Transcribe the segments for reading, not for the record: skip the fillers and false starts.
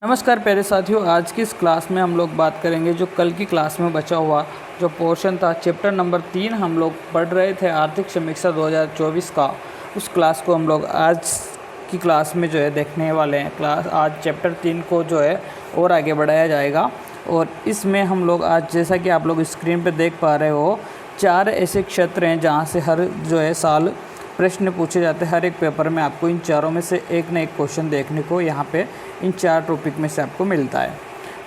नमस्कार प्यारे साथियों, आज की इस क्लास में हम लोग बात करेंगे जो कल की क्लास में बचा हुआ जो पोर्शन था चैप्टर नंबर 3 हम लोग पढ़ रहे थे आर्थिक समीक्षा 2024 का। उस क्लास को हम लोग आज की क्लास में जो है देखने वाले हैं। क्लास आज चैप्टर 3 को जो है और आगे बढ़ाया जाएगा और इसमें हम लोग आज जैसा कि आप लोग स्क्रीन पर देख पा रहे हो 4 ऐसे क्षेत्र हैं जहाँ से हर जो है साल प्रश्न पूछे जाते हैं। हर एक पेपर में आपको इन चारों में से एक न एक क्वेश्चन देखने को यहाँ पे इन 4 टॉपिक में से आपको मिलता है।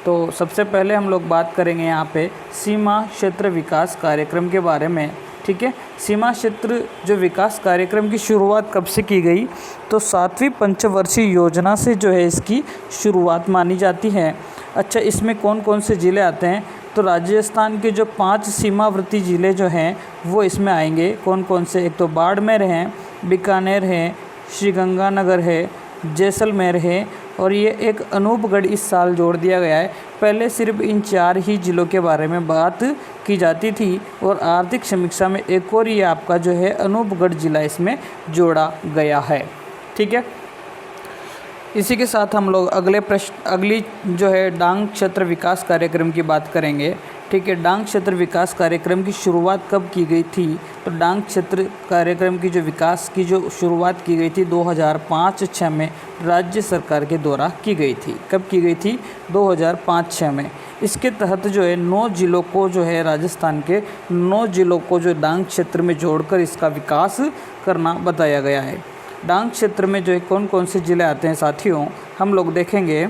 तो सबसे पहले हम लोग बात करेंगे यहाँ पे सीमा क्षेत्र विकास कार्यक्रम के बारे में। ठीक है, सीमा क्षेत्र जो विकास कार्यक्रम की शुरुआत कब से की गई? तो 7वीं पंचवर्षीय योजना से जो है इसकी शुरुआत मानी जाती है। अच्छा, इसमें कौन कौन से ज़िले आते हैं? तो राजस्थान के जो 5 सीमावर्ती ज़िले जो हैं वो इसमें आएंगे। कौन कौन से? एक तो बाड़मेर हैं, बीकानेर है, श्रीगंगानगर है, जैसलमेर है और ये एक अनूपगढ़ इस साल जोड़ दिया गया है। पहले सिर्फ इन 4 ही ज़िलों के बारे में बात की जाती थी और आर्थिक समीक्षा में एक और ये आपका जो है अनूपगढ़ ज़िला इसमें जोड़ा गया है। ठीक है, इसी के साथ हम लोग अगली जो है डांग क्षेत्र विकास कार्यक्रम की बात करेंगे। ठीक है, डांग क्षेत्र विकास कार्यक्रम की शुरुआत कब की गई थी? तो डांग क्षेत्र कार्यक्रम की जो विकास की जो शुरुआत की गई थी 2005-06 में राज्य सरकार के द्वारा की गई थी। कब की गई थी? 2005-06 में। इसके तहत जो है 9 ज़िलों को जो है राजस्थान के 9 ज़िलों को जो डांग क्षेत्र में जोड़कर इसका विकास करना बताया गया है। डांग क्षेत्र में जो है कौन कौन से ज़िले आते हैं साथियों, हम लोग देखेंगे।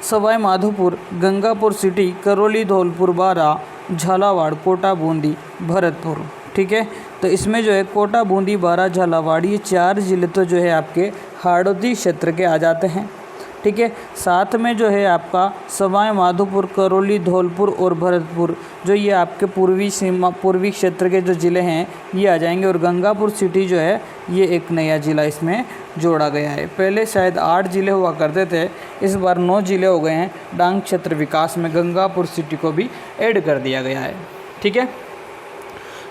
सवाई माधोपुर, गंगापुर सिटी, करौली, धौलपुर, बारा, झालावाड़, कोटा, बूंदी, भरतपुर। ठीक है, तो इसमें जो है कोटा, बूंदी, बारा, झालावाड़ ये 4 ज़िले तो जो है आपके हाड़ौती क्षेत्र के आ जाते हैं। ठीक है, साथ में जो है आपका सवाई माधोपुर, करौली, धौलपुर और भरतपुर जो ये आपके पूर्वी क्षेत्र के जो ज़िले हैं ये आ जाएंगे और गंगापुर सिटी जो है ये एक नया ज़िला इसमें जोड़ा गया है। पहले शायद 8 ज़िले हुआ करते थे, इस बार 9 ज़िले हो गए हैं। डांग क्षेत्र विकास में गंगापुर सिटी को भी ऐड कर दिया गया है। ठीक है,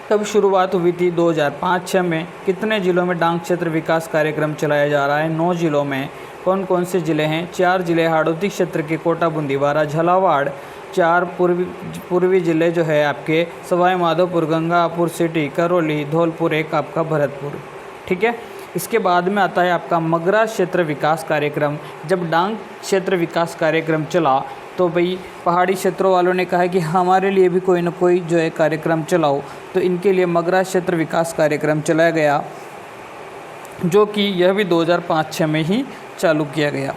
तब शुरुआत हुई थी 2005-06 में। कितने ज़िलों में डांग क्षेत्र विकास कार्यक्रम चलाया जा रहा है? 9 ज़िलों में। कौन कौन से ज़िले हैं? 4 ज़िले हाड़ौती क्षेत्र के, कोटा, बूंदी, बारा, झालावाड़। 4 पूर्वी ज़िले जो है आपके सवाई माधोपुर, गंगापुर सिटी, करौली, धौलपुर, एक आपका भरतपुर। ठीक है, इसके बाद में आता है आपका मगरा क्षेत्र विकास कार्यक्रम। जब डांग क्षेत्र विकास कार्यक्रम चला तो भाई पहाड़ी क्षेत्रों वालों ने कहा कि हमारे लिए भी कोई ना कोई जो है कार्यक्रम चलाओ, तो इनके लिए मगरा क्षेत्र विकास कार्यक्रम चलाया गया, जो कि यह भी 2005-06 में ही चालू किया गया।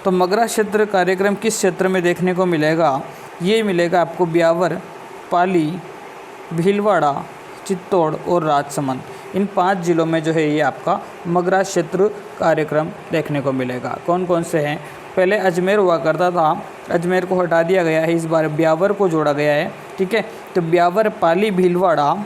तो मगरा क्षेत्र कार्यक्रम किस क्षेत्र में देखने को मिलेगा? ये मिलेगा आपको ब्यावर, पाली, भीलवाड़ा, चित्तौड़ और राजसमंद। इन 5 ज़िलों में जो है ये आपका मगरा क्षेत्र कार्यक्रम देखने को मिलेगा। कौन कौन से हैं? पहले अजमेर हुआ करता था, अजमेर को हटा दिया गया है, इस बार ब्यावर को जोड़ा गया है। ठीक है, तो ब्यावर, पाली, भीलवाड़ा,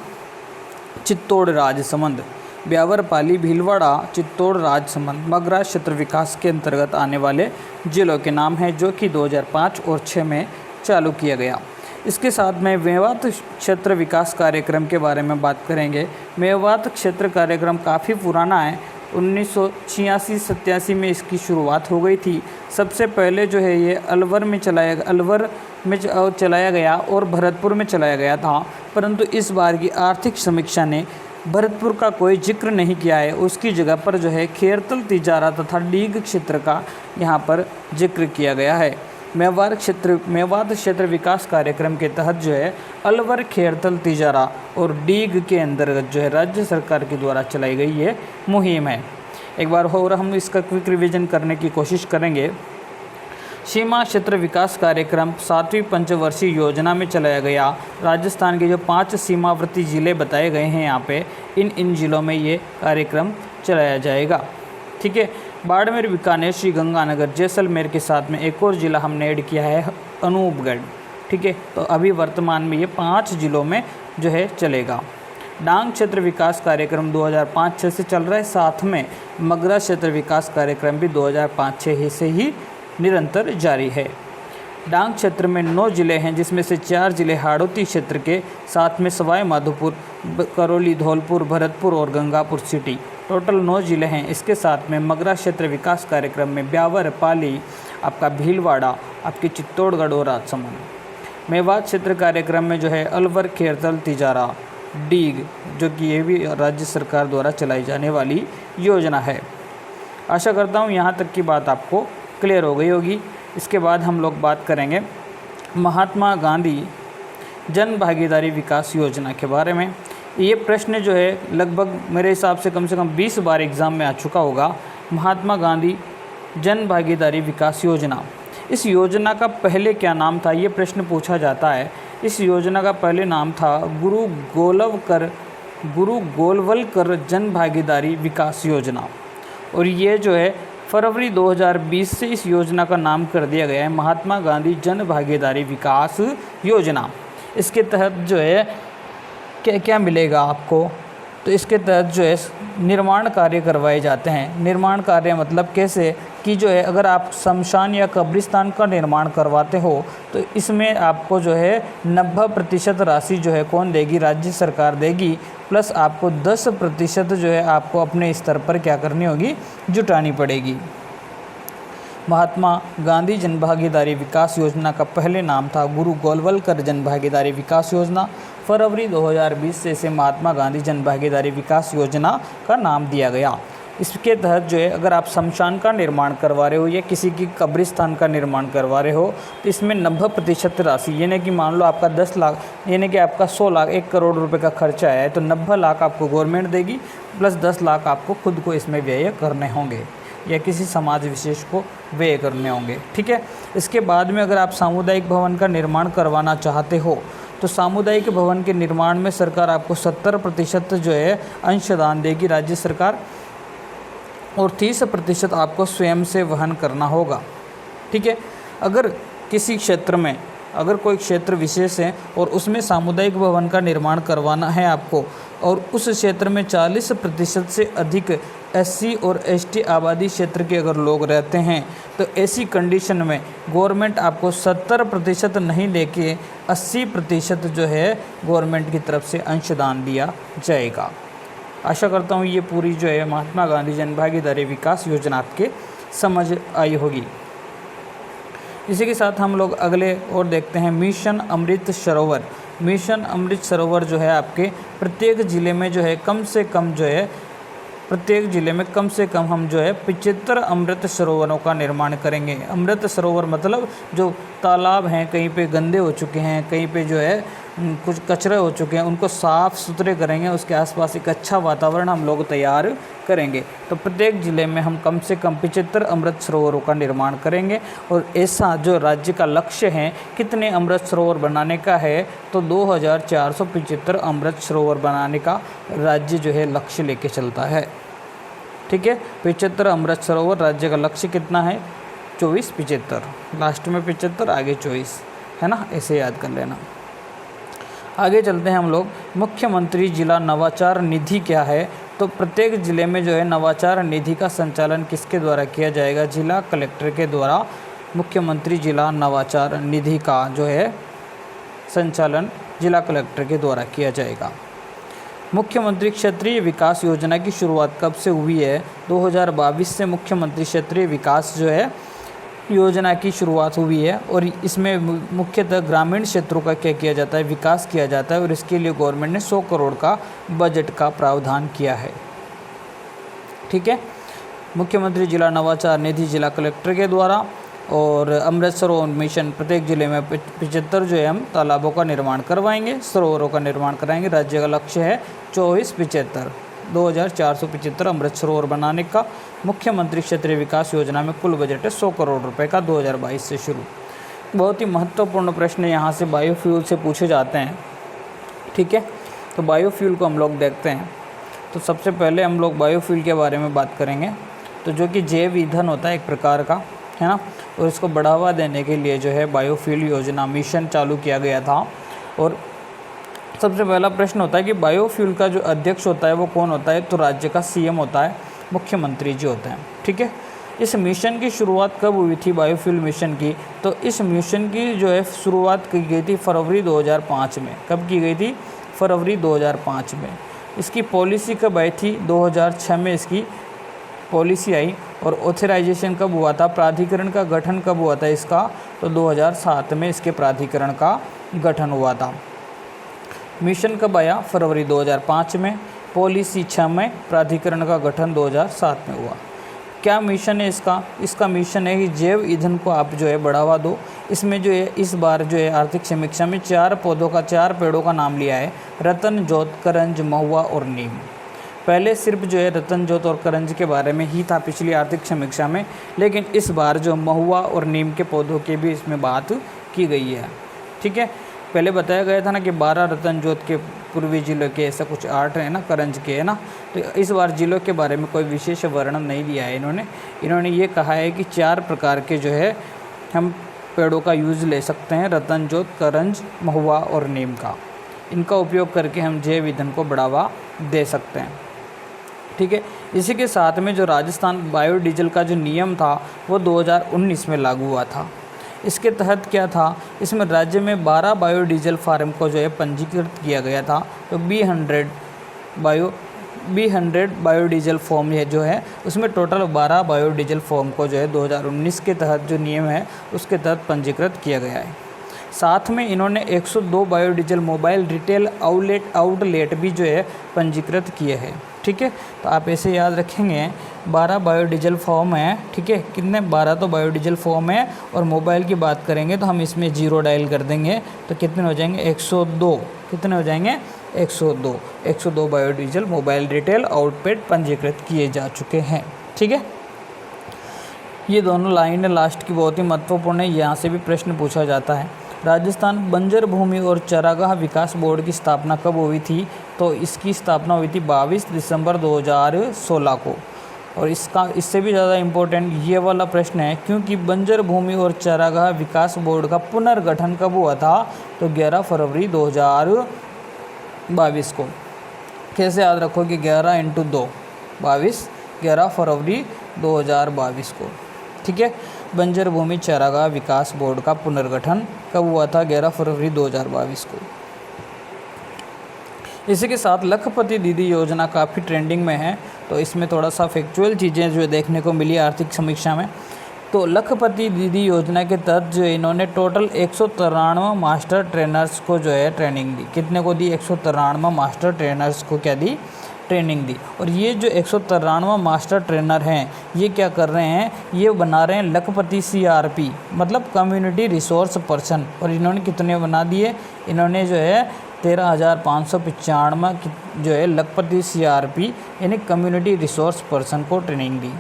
चित्तौड़, राजसमंद। ब्यावर, पाली, भीलवाड़ा, चित्तौड़, राजसमंद मगरा क्षेत्र विकास के अंतर्गत आने वाले जिलों के नाम हैं, जो कि 2005 और 6 में चालू किया गया। इसके साथ में मेवात क्षेत्र विकास कार्यक्रम के बारे में बात करेंगे। मेवात क्षेत्र कार्यक्रम काफ़ी पुराना है, 1986-87 में इसकी शुरुआत हो गई थी। सबसे पहले जो है ये अलवर में चलाया गया और भरतपुर में चलाया गया था, परंतु इस बार की आर्थिक समीक्षा ने भरतपुर का कोई जिक्र नहीं किया है। उसकी जगह पर जो है खेरतल, तिजारा तथा डीग क्षेत्र का यहाँ पर जिक्र किया गया है। मेवात क्षेत्र विकास कार्यक्रम के तहत जो है अलवर, खेरतल, तिजारा और डीग के अंतर्गत जो है राज्य सरकार के द्वारा चलाई गई ये मुहिम है। एक बार और हम इसका क्विक रिवीजन करने की कोशिश करेंगे। सीमा क्षेत्र विकास कार्यक्रम 7वीं पंचवर्षीय योजना में चलाया गया। राजस्थान के जो 5 सीमावर्ती ज़िले बताए गए हैं यहाँ पे, इन ज़िलों में ये कार्यक्रम चलाया जाएगा। ठीक है, बाड़मेर, बीकानेर, श्रीगंगानगर, जैसलमेर के साथ में एक और ज़िला हमने ऐड किया है अनूपगढ़। ठीक है, तो अभी वर्तमान में ये 5 ज़िलों में जो है चलेगा। डांग क्षेत्र विकास कार्यक्रम 2005-06 से चल रहा है, साथ में मगरा क्षेत्र विकास कार्यक्रम भी 2005-06 से ही निरंतर जारी है। डांग क्षेत्र में 9 ज़िले हैं, जिसमें से 4 ज़िले हाड़ौती क्षेत्र के, साथ में सवाई माधोपुर, करौली, धौलपुर, भरतपुर और गंगापुर सिटी टोटल 9 ज़िले हैं। इसके साथ में मगरा क्षेत्र विकास कार्यक्रम में ब्यावर, पाली, आपका भीलवाड़ा, आपकी चित्तौड़गढ़ और राजसमंद। मेवात क्षेत्र कार्यक्रम में जो है अलवर, खेरतल, तिजारा, डीग, जो कि ये भी राज्य सरकार द्वारा चलाई जाने वाली योजना है। आशा करता हूँ यहाँ तक की बात आपको क्लियर हो गई होगी। इसके बाद हम लोग बात करेंगे महात्मा गांधी जन भागीदारी विकास योजना के बारे में। ये प्रश्न जो है लगभग मेरे हिसाब से कम 20 बार एग्ज़ाम में आ चुका होगा। महात्मा गांधी जन भागीदारी विकास योजना, इस योजना का पहले क्या नाम था, ये प्रश्न पूछा जाता है। इस योजना का पहले नाम था गुरु गोलवलकर जन भागीदारी विकास योजना, और ये जो है फरवरी 2020 से इस योजना का नाम कर दिया गया है महात्मा गांधी जन भागीदारी विकास योजना। इसके तहत जो है क्या क्या मिलेगा आपको, तो इसके तहत जो है निर्माण कार्य करवाए जाते हैं। निर्माण कार्य मतलब कैसे कि जो है अगर आप शमशान या कब्रिस्तान का निर्माण करवाते हो तो इसमें आपको जो है 90% राशि जो है कौन देगी, राज्य सरकार देगी, प्लस आपको 10% जो है आपको अपने स्तर पर क्या करनी होगी, जुटानी पड़ेगी। महात्मा गांधी जन भागीदारी विकास योजना का पहले नाम था गुरु गोलवलकर जन भागीदारी विकास योजना। फरवरी 2020 से इसे महात्मा गांधी जन भागीदारी विकास योजना का नाम दिया गया। इसके तहत जो है अगर आप शमशान का निर्माण करवा रहे हो या किसी की कब्रिस्तान का निर्माण करवा रहे हो तो इसमें 90% राशि, यानी कि मान लो आपका 10 लाख, यानी कि आपका 100 लाख 1 करोड़ रुपए का खर्चा है तो 90 लाख आपको गवर्नमेंट देगी, प्लस 10 लाख आपको खुद को इसमें व्यय करने होंगे या किसी समाज विशेष को व्यय करने होंगे। ठीक है। इसके बाद में अगर आप सामुदायिक भवन का निर्माण करवाना चाहते हो तो सामुदायिक भवन के निर्माण में सरकार आपको 70% जो है अंशदान देगी राज्य सरकार, और 30% आपको स्वयं से वहन करना होगा। ठीक है। अगर किसी क्षेत्र में अगर कोई क्षेत्र विशेष है और उसमें सामुदायिक भवन का निर्माण करवाना है आपको, और उस क्षेत्र में 40% से अधिक SC और ST आबादी क्षेत्र के अगर लोग रहते हैं तो ऐसी कंडीशन में गवर्नमेंट आपको 70% नहीं देके 80% जो है गवर्नमेंट की तरफ से अंशदान दिया जाएगा। आशा करता हूँ ये पूरी जो है महात्मा गांधी जन भागीदारी विकास योजना आपके समझ आई होगी। इसी के साथ हम लोग अगले और देखते हैं मिशन अमृत सरोवर। मिशन अमृत सरोवर जो है आपके प्रत्येक ज़िले में जो है कम से कम जो है प्रत्येक ज़िले में कम से कम हम जो है 75 अमृत सरोवरों का निर्माण करेंगे। अमृत सरोवर मतलब जो तालाब हैं कहीं पे गंदे हो चुके हैं, कहीं पे जो है कुछ कचरे हो चुके हैं, उनको साफ़ सुथरे करेंगे, उसके आसपास एक अच्छा वातावरण हम लोग तैयार करेंगे। तो प्रत्येक ज़िले में हम कम से कम 75 अमृत सरोवरों का निर्माण करेंगे। और ऐसा जो राज्य का लक्ष्य है कितने अमृत सरोवर बनाने का है, तो 2475 अमृत सरोवर बनाने का राज्य जो है लक्ष्य लेके चलता है। ठीक है। 75 अमृत सरोवर राज्य का लक्ष्य कितना है, 24-75, लास्ट में 75 आगे 24, है ना, ऐसे याद कर लेना। आगे चलते हैं हम लोग। मुख्यमंत्री जिला नवाचार निधि क्या है, तो प्रत्येक ज़िले में जो है नवाचार निधि का संचालन किसके द्वारा किया जाएगा, जिला कलेक्टर के द्वारा मुख्यमंत्री जिला नवाचार निधि का जो है संचालन जिला कलेक्टर के द्वारा किया जाएगा। मुख्यमंत्री क्षेत्रीय विकास योजना की शुरुआत कब से हुई है, 2022 से मुख्यमंत्री क्षेत्रीय विकास जो है योजना की शुरुआत हुई है। और इसमें मुख्यतः ग्रामीण क्षेत्रों का क्या किया जाता है, विकास किया जाता है, और इसके लिए गवर्नमेंट ने 100 करोड़ का बजट का प्रावधान किया है। ठीक है। मुख्यमंत्री जिला नवाचार निधि जिला कलेक्टर के द्वारा, और अमृत सरोवर मिशन प्रत्येक जिले में 75 जो है हम तालाबों का निर्माण करवाएंगे, सरोवरों का निर्माण कराएंगे। राज्य का लक्ष्य है 2475 अमृत सरोवर बनाने का। मुख्यमंत्री क्षेत्रीय विकास योजना में कुल बजट है 100 करोड़ रुपए का 2022 से शुरू। बहुत ही महत्वपूर्ण प्रश्न यहाँ से बायोफ्यूल से पूछे जाते हैं। ठीक है। तो बायोफ्यूल को हम लोग देखते हैं। तो सबसे पहले हम लोग बायोफ्यूल के बारे में बात करेंगे, तो जो कि जैव ईंधन होता है एक प्रकार का, है ना, और इसको बढ़ावा देने के लिए जो है बायोफ्यूल योजना मिशन चालू किया गया था। और सबसे पहला प्रश्न होता है कि बायोफ्यूल का जो अध्यक्ष होता है वो कौन होता है, तो राज्य का CM होता है, मुख्यमंत्री जी होते हैं। ठीक है। इस मिशन की शुरुआत कब हुई थी, बायोफ्यूल मिशन की, तो इस मिशन की जो है शुरुआत की गई थी फरवरी 2005 में। कब की गई थी, फरवरी 2005 में। इसकी पॉलिसी कब आई थी? 2006 में इसकी पॉलिसी आई। और ऑथराइजेशन कब हुआ था? प्राधिकरण का गठन कब हुआ था इसका? तो 2007 में इसके प्राधिकरण का गठन हुआ था। मिशन कब आया? फरवरी 2005 में। पॉलिसी 6 में, प्राधिकरण का गठन 2007 में हुआ। क्या मिशन है इसका? इसका मिशन है कि जैव ईंधन को आप जो है बढ़ावा दो। इसमें जो है इस बार जो है आर्थिक समीक्षा में 4 पेड़ों का नाम लिया है, रतन, जोत, करंज, महुआ और नीम। पहले सिर्फ जो है रतन, जोत और करंज के बारे में ही था पिछली आर्थिक समीक्षा में, लेकिन इस बार जो महुआ और नीम के पौधों की भी इसमें बात की गई है। ठीक है, पहले बताया गया था ना कि 12 रतन, जोत के पूर्वी जिलों के ऐसा कुछ 8 है ना, करंज के है ना। तो इस बार जिलों के बारे में कोई विशेष वर्णन नहीं दिया है इन्होंने ये कहा है कि 4 प्रकार के जो है हम पेड़ों का यूज़ ले सकते हैं, रतन, जोत, करंज, महुआ और नीम का। इनका उपयोग करके हम जैव ईंधन को बढ़ावा दे सकते हैं। ठीक है, इसी के साथ में जो राजस्थान बायोडीजल का जो नियम था वो 2019 में लागू हुआ था। इसके तहत क्या था? इसमें राज्य में 12 बायोडीजल फार्म को जो है पंजीकृत किया गया था। तो B100 बायोडीजल फॉर्म है जो है उसमें टोटल 12 बायोडीजल फॉर्म को जो है 2019 के तहत जो नियम है उसके तहत पंजीकृत किया गया है। साथ में इन्होंने 102 बायोडीजल मोबाइल रिटेल आउटलेट भी जो है पंजीकृत किए हैं। ठीक है, तो आप ऐसे याद रखेंगे 12 बायोडीजल फॉर्म है। ठीक है, कितने? 12 तो बायोडीजल फॉर्म है। और मोबाइल की बात करेंगे तो हम इसमें 0 डायल कर देंगे तो कितने हो जाएंगे? 102। कितने हो जाएंगे? 102 बायोडीजल मोबाइल रिटेल आउटलेट पंजीकृत किए जा चुके हैं। ठीक है, ये दोनों लाइन लास्ट की बहुत ही महत्वपूर्ण है, यहाँ से भी प्रश्न पूछा जाता है। राजस्थान बंजर भूमि और चारागाह विकास बोर्ड की स्थापना कब हुई थी? तो इसकी स्थापना हुई थी 22 दिसंबर 2016 को। और इससे भी ज़्यादा इम्पोर्टेंट ये वाला प्रश्न है, क्योंकि बंजर भूमि और चारागाह विकास बोर्ड का पुनर्गठन कब हुआ था? तो 11 फरवरी 2022 को। कैसे याद रखोगे? 11 × 2 22, 11 फरवरी 2022 को। ठीक है, बंजर भूमि चारागाह विकास बोर्ड का पुनर्गठन कब हुआ था? 11 फरवरी 2022 को। इसी के साथ लखपति दीदी योजना काफ़ी ट्रेंडिंग में है, तो इसमें थोड़ा सा फैक्चुअल चीज़ें जो देखने को मिली आर्थिक समीक्षा में। तो लखपति दीदी योजना के तहत जो इन्होंने टोटल 193 मास्टर ट्रेनर्स को जो है ट्रेनिंग दी। कितने को दी? 193 मास्टर ट्रेनर्स को क्या दी? ट्रेनिंग दी। और ये जो 193 मास्टर ट्रेनर हैं ये क्या कर रहे हैं? ये बना रहे हैं लखपति CRP, मतलब कम्युनिटी रिसोर्स पर्सन। और इन्होंने कितने बना दिए? इन्होंने जो है 13,595 जो है लखपति CRP यानी कम्युनिटी रिसोर्स पर्सन को ट्रेनिंग दी।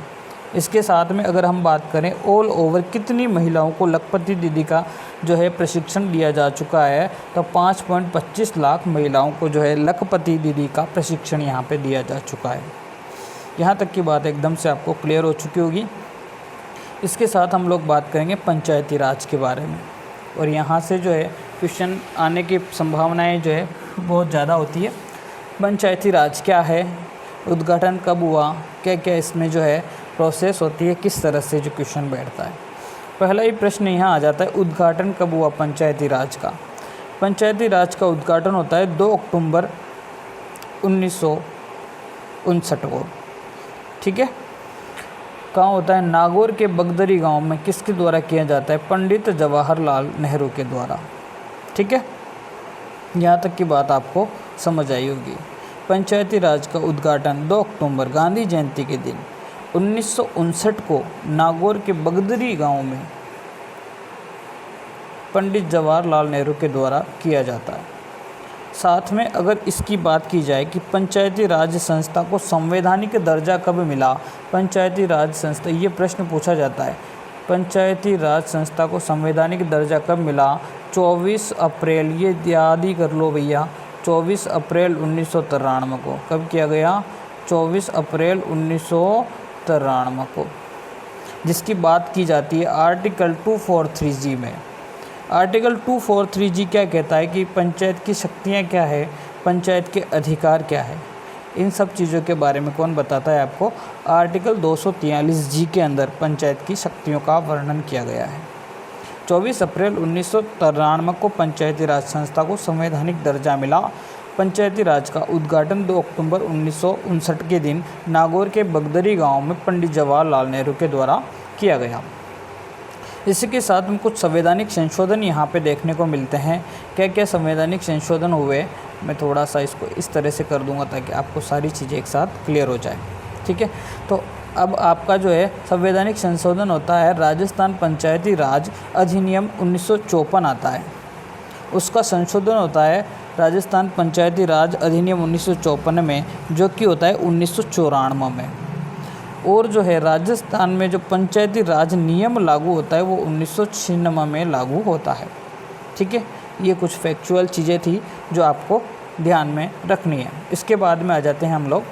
इसके साथ में अगर हम बात करें ऑल ओवर कितनी महिलाओं को लखपति दीदी का जो है प्रशिक्षण दिया जा चुका है, तो 5.25 लाख महिलाओं को जो है लखपति दीदी का प्रशिक्षण यहाँ पे दिया जा चुका है। यहाँ तक की बात एकदम से आपको क्लियर हो चुकी होगी। इसके साथ हम लोग बात करेंगे पंचायती राज के बारे में, और यहाँ से जो है क्वेश्चन आने की संभावनाएं जो है बहुत ज़्यादा होती है। पंचायती राज क्या है? उद्घाटन कब हुआ? क्या क्या इसमें जो है प्रोसेस होती है? किस तरह से जो क्वेश्चन बैठता है? पहला ही प्रश्न यहाँ आ जाता है, उद्घाटन कब हुआ पंचायती राज का? पंचायती राज का उद्घाटन होता है 2 अक्टूबर 1959 को। ठीक है, कहाँ होता है? नागौर के बगदरी गांव में। किसके द्वारा किया जाता है? पंडित जवाहरलाल नेहरू के द्वारा। ठीक है, यहाँ तक की बात आपको समझ आई होगी। पंचायती राज का उद्घाटन 2 अक्टूबर गांधी जयंती के दिन 1959 को नागौर के बगदरी गांव में पंडित जवाहरलाल नेहरू के द्वारा किया जाता है। साथ में अगर इसकी बात की जाए कि पंचायती राज संस्था को संवैधानिक दर्जा कब मिला? पंचायती राज संस्था, ये प्रश्न पूछा जाता है, पंचायती राज संस्था को संवैधानिक दर्जा कब मिला? 24 अप्रैल, ये याद ही कर लो भैया, 24 अप्रैल 1993 को। कब किया गया? 24 अप्रैल 1993 को, जिसकी बात की जाती है आर्टिकल 243G में। आर्टिकल 243G क्या कहता है कि पंचायत की शक्तियाँ क्या है, पंचायत के अधिकार क्या है, इन सब चीज़ों के बारे में कौन बताता है आपको? आर्टिकल 243G के अंदर पंचायत की शक्तियों का वर्णन किया गया है। 24 अप्रैल 1993 को पंचायती राज संस्था को संवैधानिक दर्जा मिला। पंचायती राज का उद्घाटन 2 अक्टूबर 1959 के दिन नागौर के बगदरी गांव में पंडित जवाहरलाल नेहरू के द्वारा किया गया। इसी के साथ में कुछ संवैधानिक संशोधन यहाँ पे देखने को मिलते हैं। क्या क्या संवैधानिक संशोधन हुए, मैं थोड़ा सा इसको इस तरह से कर दूंगा ताकि आपको सारी चीज़ें एक साथ क्लियर हो जाए। ठीक है, तो अब आपका जो है संवैधानिक संशोधन होता है, राजस्थान पंचायती राज अधिनियम 1954 आता है, उसका संशोधन होता है राजस्थान पंचायती राज अधिनियम 1954 में, जो कि होता है 1994 में। और जो है राजस्थान में जो पंचायती राज नियम लागू होता है वो 1996 में लागू होता है। ठीक है, ये कुछ फैक्चुअल चीज़ें थी जो आपको ध्यान में रखनी है। इसके बाद में आ जाते हैं हम लोग,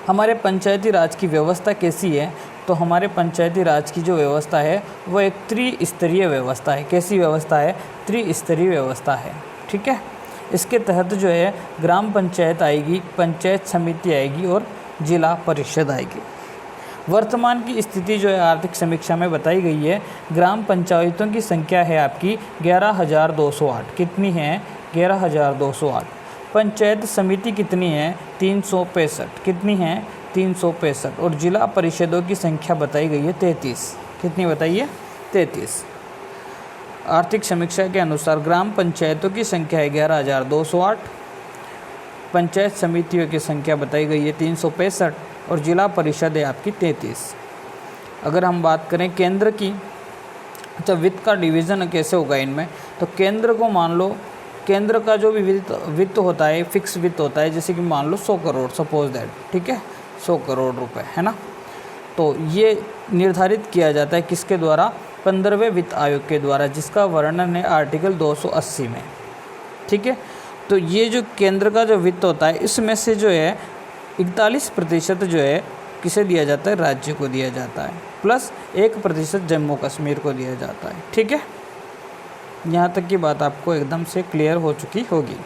हमारे पंचायती राज की व्यवस्था कैसी है। तो हमारे पंचायती राज की जो व्यवस्था है वो एक त्रिस्तरीय व्यवस्था है। कैसी व्यवस्था है? त्रिस्तरीय व्यवस्था है। ठीक है, इसके तहत जो है ग्राम पंचायत आएगी, पंचायत समिति आएगी और जिला परिषद आएगी। वर्तमान की स्थिति जो है आर्थिक समीक्षा में बताई गई है। ग्राम पंचायतों की संख्या है आपकी 11,208। कितनी है? 11,208। पंचायत समिति कितनी है? 365। कितनी है? 365। और जिला परिषदों की संख्या बताई गई है 33। कितनी बताइए? 33। आर्थिक समीक्षा के अनुसार ग्राम पंचायतों की संख्या है 11,208, पंचायत समितियों की संख्या बताई गई है 365 और जिला परिषद है आपकी 33। अगर हम बात करें केंद्र की, तो वित्त का डिवीज़न कैसे होगा इनमें, तो केंद्र को मान लो, केंद्र का जो भी वित्त होता है फिक्स वित्त होता है, जैसे कि मान लो 100 करोड़, सपोज दैट। ठीक है, 100 करोड़ रुपए है ना। तो ये निर्धारित किया जाता है किसके द्वारा? 15वें वित्त आयोग के द्वारा, जिसका वर्णन है आर्टिकल 280 में। ठीक है, तो ये जो केंद्र का जो वित्त होता है इसमें से जो है 41% जो है किसे दिया जाता है? राज्य को दिया जाता है, प्लस 1% जम्मू कश्मीर को दिया जाता है। ठीक है, यहाँ तक की बात आपको एकदम से क्लियर हो चुकी होगी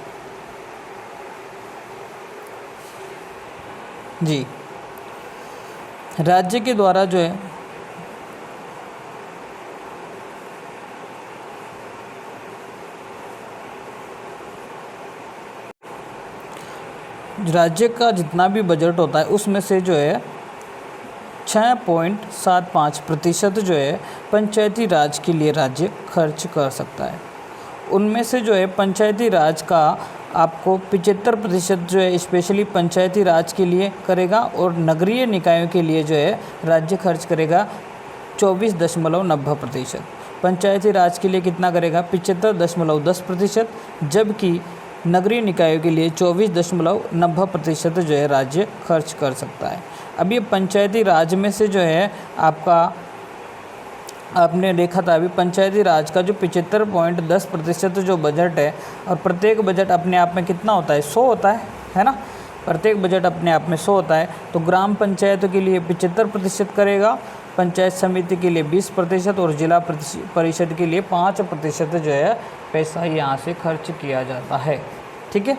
जी। राज्य के द्वारा जो है राज्य का जितना भी बजट होता है उसमें से जो है 6.75% जो है पंचायती राज के लिए राज्य खर्च कर सकता है। उनमें से जो है पंचायती राज का आपको 75% जो है स्पेशली पंचायती राज के लिए करेगा और नगरीय निकायों के लिए जो है राज्य खर्च करेगा 24.90%। पंचायती राज के लिए कितना करेगा? 75.10%, जबकि नगरीय निकायों के लिए 24.90% जो है राज्य खर्च कर सकता है। अब ये पंचायती राज में से जो है आपने देखा था अभी, पंचायती राज का जो 75.10% जो बजट है, और प्रत्येक बजट अपने आप में कितना होता है? 100 होता है ना। प्रत्येक बजट अपने आप में 100 होता है। तो ग्राम पंचायतों के लिए 75% करेगा, पंचायत समिति के लिए 20% और जिला परिषद के लिए 5% जो है पैसा यहाँ से खर्च किया जाता है। ठीक है,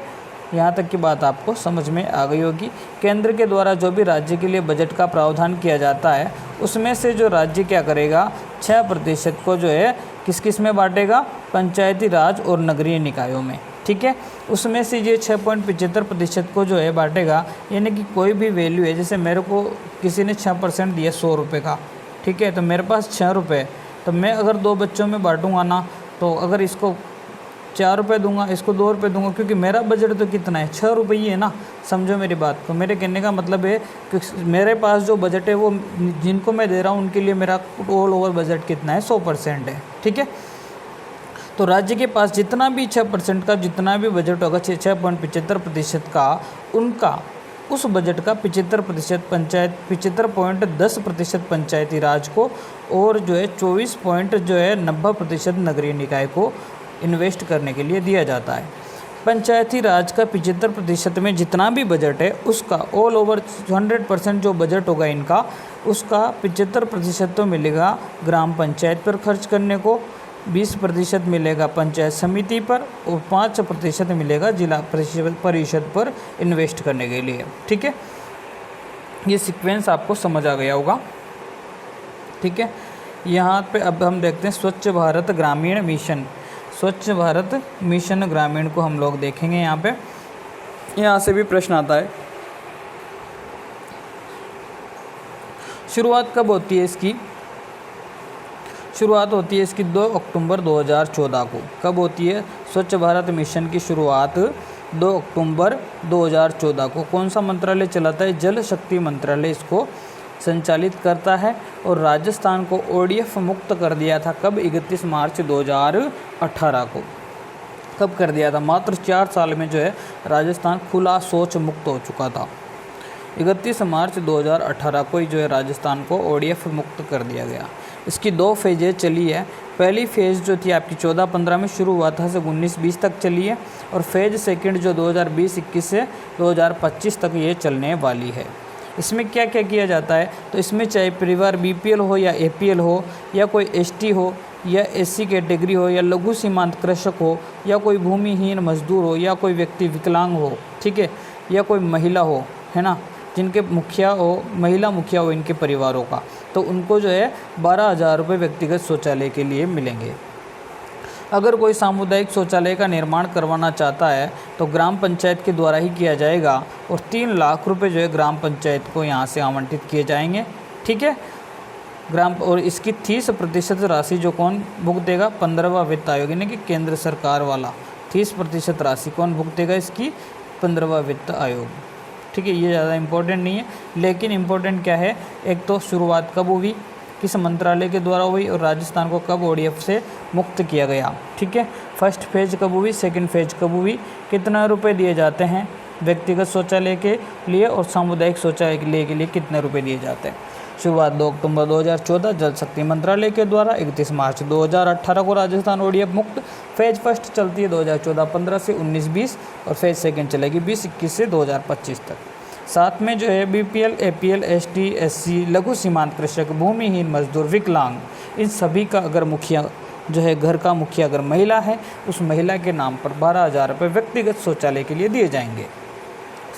यहाँ तक की बात आपको समझ में आ गई होगी। केंद्र के द्वारा जो भी राज्य के लिए बजट का प्रावधान किया जाता है उसमें से जो राज्य क्या करेगा? 6% को जो है किस किस में बांटेगा? पंचायती राज और नगरीय निकायों में। ठीक है, उसमें से ये 6.75% को जो है बांटेगा, यानी कि कोई भी वैल्यू है, जैसे मेरे को किसी ने 6% दिया 100 रुपये का, ठीक है, तो मेरे पास 6 रुपये, तो मैं अगर 2 बच्चों में बांटूंगा ना, तो अगर इसको 4 रुपये दूंगा, इसको 2 रुपये दूंगा, क्योंकि मेरा बजट तो कितना है? 6 रुपये ही है ना। समझो मेरी बात को। मेरे कहने का मतलब है कि मेरे पास जो बजट है वो जिनको मैं दे रहा हूँ उनके लिए मेरा ऑल ओवर बजट कितना है? 100% है। ठीक है, तो राज्य के पास जितना भी 6% का जितना भी बजट होगा 6.75% का, उनका उस बजट का 75% पंचायत 75.10% पंचायती राज को और जो है 24.90% नगरीय निकाय को इन्वेस्ट करने के लिए दिया जाता है। पंचायती राज का 75% में जितना भी बजट है उसका ऑल ओवर 100% जो बजट होगा इनका, उसका 75% तो मिलेगा ग्राम पंचायत पर खर्च करने को, 20% मिलेगा पंचायत समिति पर और 5% मिलेगा जिला परिषद पर इन्वेस्ट करने के लिए। ठीक है, ये सीक्वेंस आपको समझ आ गया होगा। ठीक है, यहाँ पे अब हम देखते हैं स्वच्छ भारत ग्रामीण मिशन। स्वच्छ भारत मिशन ग्रामीण को हम लोग देखेंगे। यहाँ पे यहाँ से भी प्रश्न आता है। शुरुआत कब होती है इसकी? शुरुआत होती है इसकी 2 अक्टूबर 2014 को। कब होती है? स्वच्छ भारत मिशन की शुरुआत 2 अक्टूबर 2014 को। कौन सा मंत्रालय चलाता है? जल शक्ति मंत्रालय इसको संचालित करता है। और राजस्थान को ODF मुक्त कर दिया था कब? 31 मार्च 2018 को। कब कर दिया था? मात्र 4 साल में जो है राजस्थान खुला शौच मुक्त हो चुका था। 31 मार्च 2018 को ही जो है राजस्थान को ODF मुक्त कर दिया गया। इसकी 2 फेजें चली है। पहली फेज़ जो थी आपकी 14-15 में शुरू हुआ था से 19-20 तक चली है। और फेज़ सेकंड जो 2020-21 से 2025 तक ये चलने वाली है। इसमें क्या क्या किया जाता है? तो इसमें चाहे परिवार BPL हो या APL हो या कोई ST हो या SC कैटेगरी हो या लघु सीमांत कृषक हो या कोई भूमिहीन मजदूर हो या कोई व्यक्ति विकलांग हो, ठीक है, या कोई महिला हो, है ना, जिनके मुखिया हो, महिला मुखिया हो इनके परिवारों का, तो उनको जो है 12,000 रुपये व्यक्तिगत शौचालय के लिए मिलेंगे। अगर कोई सामुदायिक शौचालय का निर्माण करवाना चाहता है तो ग्राम पंचायत के द्वारा ही किया जाएगा और 3 लाख रुपए जो है ग्राम पंचायत को यहाँ से आवंटित किए जाएंगे, ठीक है। और इसकी 30% राशि जो कौन भुगतेगा? 15वां वित्त आयोग, यानी कि केंद्र सरकार वाला 30% राशि कौन भुगतेगा? इसकी 15वां वित्त आयोग, ठीक है। ये ज़्यादा इम्पोर्टेंट नहीं है, लेकिन इम्पोर्टेंट क्या है, एक तो शुरुआत कब हुई, किस मंत्रालय के द्वारा हुई, और राजस्थान को कब ODF से मुक्त किया गया, ठीक है। फर्स्ट फेज कब हुई, सेकंड फेज कब हुई, कितना रुपए दिए जाते हैं व्यक्तिगत शौचालय के लिए और सामुदायिक शौचालय के लिए कितने रुपए दिए जाते हैं। शुरुआत 2 अक्टूबर 2014 जल शक्ति मंत्रालय के द्वारा, 31 मार्च 2018 को राजस्थान ODF मुक्त। फेज फर्स्ट चलती है 2014-15 से 19-20 और फेज सेकंड चलेगी 20-21 से 2025 तक। साथ में जो है BPL, APL, ST, SC, लघु सीमांत कृषक, भूमिहीन मजदूर, विकलांग, इन सभी का अगर मुखिया जो है, घर का मुखिया अगर महिला है, उस महिला के नाम पर 12,000 रुपये व्यक्तिगत शौचालय के लिए दिए जाएंगे।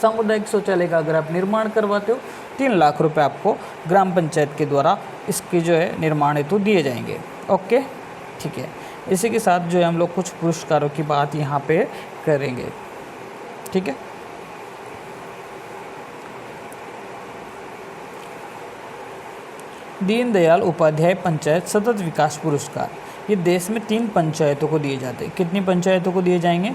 सामुदायिक शौचालय का अगर आप निर्माण करवाते हो 3 लाख रुपए आपको ग्राम पंचायत के द्वारा इसकी जो है निर्माण हेतु दिए जाएंगे। ओके, ठीक है। इसी के साथ जो है हम लोग कुछ पुरस्कारों की बात यहाँ पे करेंगे, ठीक है। दीनदयाल उपाध्याय पंचायत सतत विकास पुरस्कार, ये देश में 3 पंचायतों को दिए जाते हैं। कितनी पंचायतों को दिए जाएंगे?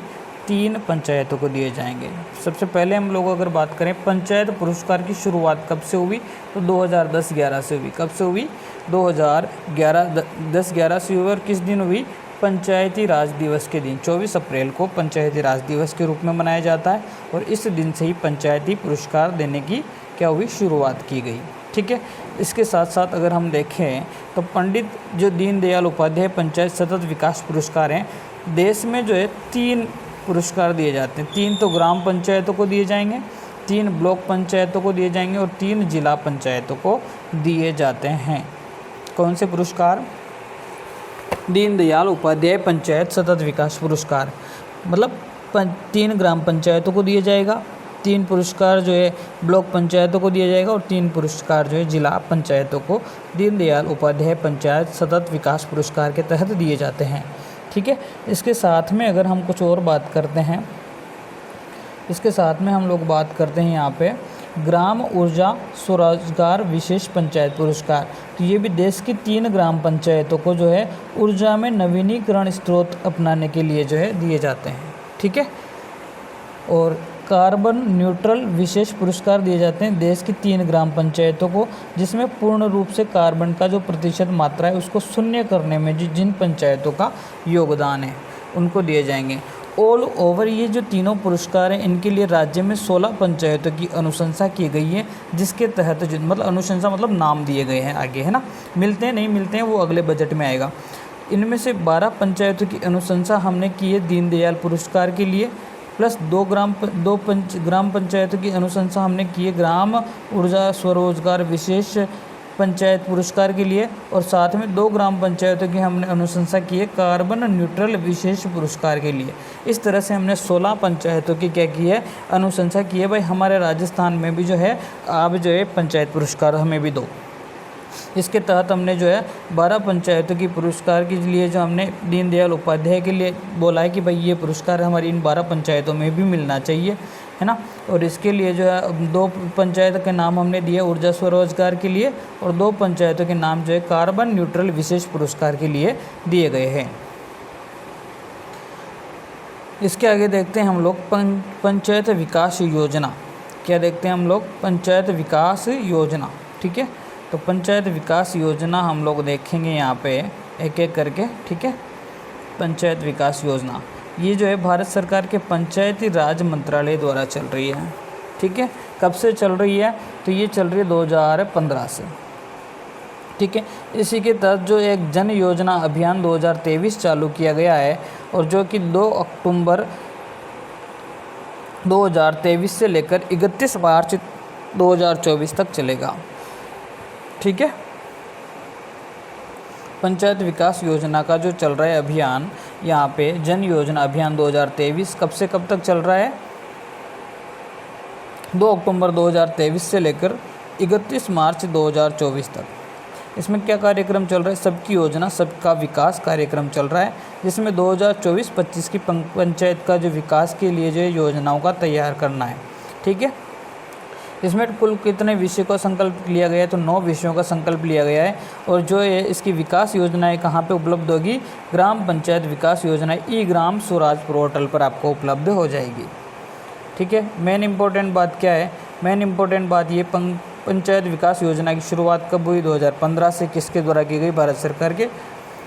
3 पंचायतों को दिए जाएंगे। सबसे पहले हम लोग अगर बात करें पंचायत पुरस्कार की शुरुआत कब से हुई, तो 2010-11 से हुई। कब से हुई? 2010-11 से हुई। और किस दिन हुई? पंचायती राज दिवस के दिन 24 अप्रैल को पंचायती राज दिवस के रूप में मनाया जाता है। और इस दिन से ही पंचायती पुरस्कार देने की क्या हुई? शुरुआत की गई, ठीक है। इसके साथ साथ अगर हम देखें तो पंडित जो दीनदयाल उपाध्याय पंचायत सतत विकास पुरस्कार हैं, देश में जो है 3 पुरस्कार दिए जाते हैं। 3 तो ग्राम पंचायतों को दिए जाएंगे, 3 ब्लॉक पंचायतों को दिए जाएंगे और 3 जिला पंचायतों को दिए जाते हैं। कौन से पुरस्कार? दीनदयाल उपाध्याय पंचायत सतत विकास पुरस्कार, मतलब 3 ग्राम पंचायतों को दिया जाएगा, 3 पुरस्कार जो है ब्लॉक पंचायतों को दिया जाएगा और 3 पुरस्कार जो है जिला पंचायतों को दीनदयाल उपाध्याय पंचायत सतत विकास पुरस्कार के तहत दिए जाते हैं, ठीक है। इसके साथ में अगर हम कुछ और बात करते हैं, इसके साथ में हम लोग बात करते हैं यहाँ पे ग्राम ऊर्जा स्वरोजगार विशेष पंचायत पुरस्कार। तो ये भी देश की 3 ग्राम पंचायतों को जो है ऊर्जा में नवीनीकरण स्रोत अपनाने के लिए जो है दिए जाते हैं, ठीक है। और कार्बन न्यूट्रल विशेष पुरस्कार दिए जाते हैं देश की 3 ग्राम पंचायतों को, जिसमें पूर्ण रूप से कार्बन का जो प्रतिशत मात्रा है उसको शून्य करने में जिन पंचायतों का योगदान है उनको दिए जाएंगे। ऑल ओवर ये जो तीनों पुरस्कार हैं इनके लिए राज्य में 16 पंचायतों की अनुशंसा की गई है, जिसके तहत मतलब अनुशंसा मतलब नाम दिए गए हैं आगे, है ना। मिलते हैं नहीं मिलते हैं वो अगले बजट में आएगा। इनमें से 12 पंचायतों की अनुशंसा हमने की है दीनदयाल पुरस्कार के लिए, प्लस 2 ग्राम पंचायतों की अनुशंसा हमने की है ग्राम ऊर्जा स्वरोजगार विशेष पंचायत पुरस्कार के लिए, और साथ में 2 ग्राम पंचायतों की हमने अनुशंसा की है कार्बन न्यूट्रल विशेष पुरस्कार के लिए। इस तरह से हमने 16 पंचायतों की क्या की है? अनुशंसा की है। भाई हमारे राजस्थान में भी जो है आप जो है पंचायत पुरस्कार हमें भी दो। इसके तहत हमने जो है 12 पंचायतों की पुरस्कार के लिए जो हमने दीनदयाल उपाध्याय के लिए बोला है कि भाई ये पुरस्कार हमारी इन 12 पंचायतों में भी मिलना चाहिए, है ना। और इसके लिए जो है 2 पंचायत के नाम हमने दिए ऊर्जा स्वरोजगार के लिए, और 2 पंचायतों के नाम जो है कार्बन न्यूट्रल विशेष पुरस्कार के लिए दिए गए हैं। इसके आगे देखते हैं हम लोग पंचायत विकास योजना। क्या देखते हैं हम लोग? पंचायत विकास योजना, ठीक है। तो पंचायत विकास योजना हम लोग देखेंगे यहाँ पे एक एक करके, ठीक है। पंचायत विकास योजना ये जो है भारत सरकार के पंचायती राज मंत्रालय द्वारा चल रही है, ठीक है। कब से चल रही है? तो ये चल रही है 2015 से, ठीक है। इसी के तहत जो एक जन योजना अभियान 2023 चालू किया गया है, और जो कि 2 अक्टूबर 2023 से लेकर 31 मार्च 2024 तक चलेगा, ठीक है। पंचायत विकास योजना का जो चल रहा है अभियान, यहाँ पे जन योजना अभियान 2023 कब से कब तक चल रहा है? 2 अक्टूबर 2023 से लेकर 31 मार्च 2024 तक। इसमें क्या कार्यक्रम चल रहा है? सबकी योजना सबका विकास कार्यक्रम चल रहा है, जिसमें 2024-25 की पंचायत का जो विकास के लिए जो योजनाओं का तैयार करना है, ठीक है। इसमें कुल कितने विषय का संकल्प लिया गया है? तो 9 विषयों का संकल्प लिया गया है। और जो है इसकी विकास योजनाएं कहाँ पे उपलब्ध होगी? ग्राम पंचायत विकास योजना ई ग्राम स्वराज पोर्टल पर आपको उपलब्ध हो जाएगी, ठीक है। मेन इंपॉर्टेंट बात क्या है? मेन इंपॉर्टेंट बात ये पंचायत विकास योजना की शुरुआत कब हुई? 2015 से। किसके द्वारा की गई? भारत सरकार के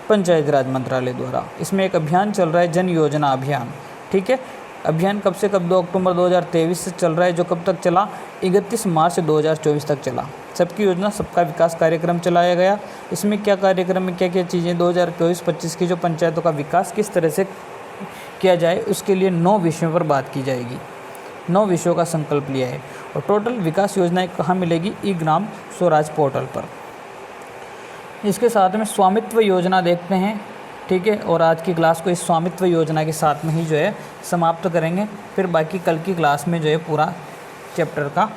पंचायती राज मंत्रालय द्वारा। इसमें एक अभियान चल रहा है जन योजना अभियान, ठीक है। अभियान कब से कब? 2 अक्टूबर 2023 से चल रहा है, जो कब तक चला? 31 मार्च 2024 तक चला। सबकी योजना सबका विकास कार्यक्रम चलाया गया। इसमें क्या कार्यक्रम में क्या क्या चीज़ें 2024-25 की जो पंचायतों का विकास किस तरह से किया जाए, उसके लिए 9 विषयों पर बात की जाएगी। 9 विषयों का संकल्प लिया है। और टोटल विकास योजनाएं कहाँ मिलेगी? ई ग्राम स्वराज पोर्टल पर। इसके साथ में स्वामित्व योजना देखते हैं, ठीक है। और आज की क्लास को इस स्वामित्व योजना के साथ में ही जो है समाप्त करेंगे। फिर बाकी कल की क्लास में जो है पूरा चैप्टर का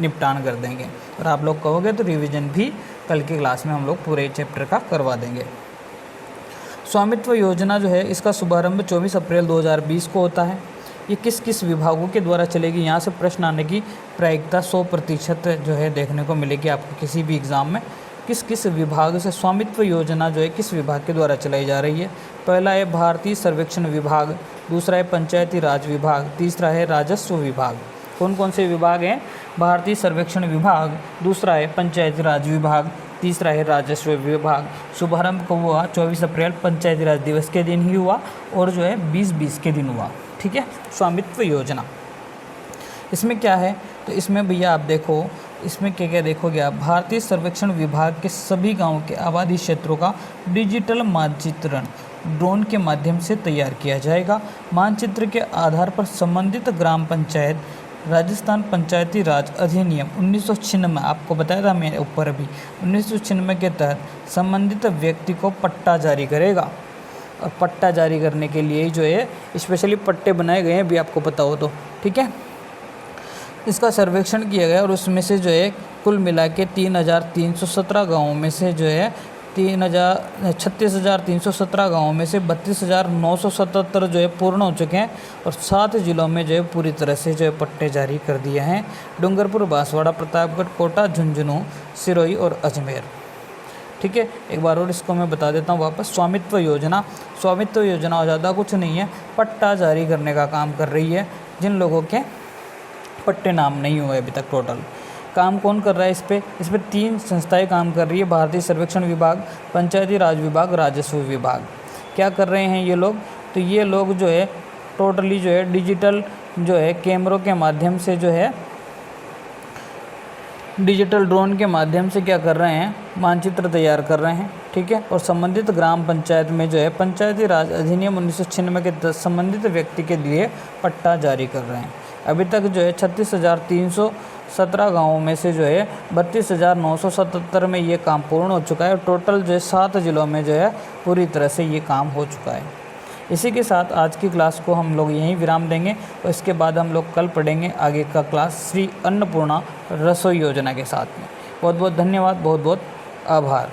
निपटान कर देंगे। और आप लोग कहोगे तो रिवीजन भी कल की क्लास में हम लोग पूरे चैप्टर का करवा देंगे। स्वामित्व योजना जो है इसका शुभारंभ 24 अप्रैल 2020 को होता है। ये किस किस विभागों के द्वारा चलेगी? यहाँ से प्रश्न आने की प्रायिकता 100% जो है देखने को मिलेगी आपको किसी भी एग्ज़ाम में। किस किस विभाग से स्वामित्व योजना जो है किस विभाग के द्वारा चलाई जा रही है? पहला है भारतीय सर्वेक्षण विभाग, दूसरा है पंचायती राज विभाग, तीसरा है राजस्व विभाग। कौन कौन से विभाग हैं? भारतीय सर्वेक्षण विभाग, दूसरा है पंचायती राज विभाग, तीसरा है राजस्व विभाग। शुभारंभ कब हुआ? 24 अप्रैल पंचायती राज दिवस के दिन ही हुआ, और जो है 2020 के दिन हुआ, ठीक है। स्वामित्व योजना इसमें क्या है? तो इसमें भैया आप देखो, इसमें क्या क्या देखोगे आप? भारतीय सर्वेक्षण विभाग के सभी गांवों के आबादी क्षेत्रों का डिजिटल मानचित्रण ड्रोन के माध्यम से तैयार किया जाएगा। मानचित्र के आधार पर संबंधित ग्राम पंचायत राजस्थान पंचायती राज अधिनियम 1996, आपको बताया था मैंने ऊपर अभी, 1996 के तहत संबंधित व्यक्ति को पट्टा जारी करेगा। और पट्टा जारी करने के लिए जो है स्पेशली पट्टे बनाए गए हैं, अभी आपको पता हो तो, ठीक है। इसका सर्वेक्षण किया गया और उसमें से जो है कुल मिला के 3,317 गाँवों में से जो है 36,317 गाँवों में से 32,977 जो है पूर्ण हो चुके हैं। और 7 जिलों में जो है पूरी तरह से जो है पट्टे जारी कर दिए हैं। डूंगरपुर, बांसवाड़ा, प्रतापगढ़, कोटा, झुंझुनू, सिरोही और अजमेर, ठीक है। एक बार और इसको मैं बता देता हूँ वापस। स्वामित्व योजना ज़्यादा कुछ नहीं है, पट्टा जारी करने का काम कर रही है जिन लोगों के पट्टे नाम नहीं हुए अभी तक। टोटल काम कौन कर रहा है इस पर? 3 संस्थाएं काम कर रही है, भारतीय सर्वेक्षण विभाग, पंचायती राज विभाग, राजस्व विभाग। क्या कर रहे हैं ये लोग? तो ये लोग जो है टोटली जो है डिजिटल जो है कैमरों के माध्यम से जो है डिजिटल ड्रोन के माध्यम से क्या कर रहे हैं? मानचित्र तैयार कर रहे हैं, ठीक है। और संबंधित ग्राम पंचायत में जो है पंचायती राज अधिनियम 1996 के तहत संबंधित व्यक्ति के लिए पट्टा जारी कर रहे हैं। अभी तक जो है 36,317 गाँवों में से जो है 32,977 में ये काम पूर्ण हो चुका है। टोटल जो है 7 जिलों में जो है पूरी तरह से ये काम हो चुका है। इसी के साथ आज की क्लास को हम लोग यहीं विराम देंगे और इसके बाद हम लोग कल पढ़ेंगे आगे का क्लास श्री अन्नपूर्णा रसोई योजना के साथ में। बहुत बहुत धन्यवाद, बहुत बहुत आभार।